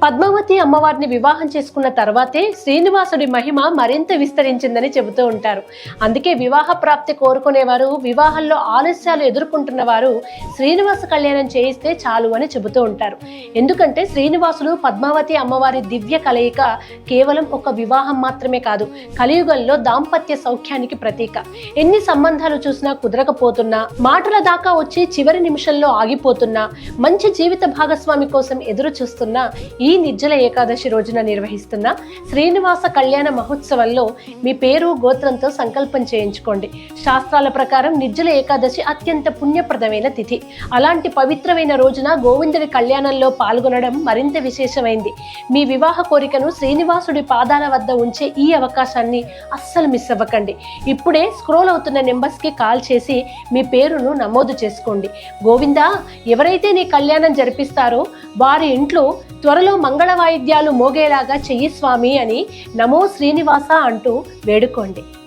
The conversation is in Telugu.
పద్మావతి అమ్మవారిని వివాహం చేసుకున్న తర్వాతే శ్రీనివాసుడి మహిమ మరింత విస్తరించిందని చెబుతూ ఉంటారు. అందుకే వివాహ ప్రాప్తి కోరుకునేవారు, వివాహంలో ఆలస్యాలు ఎదుర్కొంటున్న వారు శ్రీనివాస కళ్యాణం చేయిస్తే చాలు అని చెబుతూ ఉంటారు. ఎందుకంటే శ్రీనివాసుడు పద్మావతి అమ్మవారి దివ్య కలయిక కేవలం ఒక వివాహం మాత్రమే కాదు, కలియుగంలో దాంపత్య సౌఖ్యానికి ప్రతీక. ఎన్ని సంబంధాలు చూసినా కుదరకపోతున్నా, మాటల దాకా వచ్చి చివరి నిమిషంలో ఆగిపోతున్నా, మంచి జీవిత భాగస్వామి కోసం ఎదురు చూస్తున్నా ఈ నిర్జల ఏకాదశి రోజున నిర్వహిస్తున్న శ్రీనివాస కళ్యాణ మహోత్సవంలో మీ పేరు గోత్రంతో సంకల్పం చేయించుకోండి. శాస్త్రాల ప్రకారం నిర్జల ఏకాదశి అత్యంత పుణ్యప్రదమైన తిథి. అలాంటి పవిత్రమైన రోజున గోవిందుడి కళ్యాణంలో పాల్గొనడం మరింత విశేషమైంది. మీ వివాహ కోరికను శ్రీనివాసుడి పాదాల వద్ద ఉంచే ఈ అవకాశాన్ని అస్సలు మిస్ అవ్వకండి. ఇప్పుడే స్క్రోల్ అవుతున్న నెంబర్స్కి కాల్ చేసి మీ పేరును నమోదు చేసుకోండి. గోవిందా, ఎవరైతే నీ కళ్యాణం జరిపిస్తారో వారి ఇంట్లో త్వరలో మంగళ వాయిద్యాలు మోగేలాగా చెయ్యి స్వామి అని నమో శ్రీనివాస అంటూ వేడుకోండి.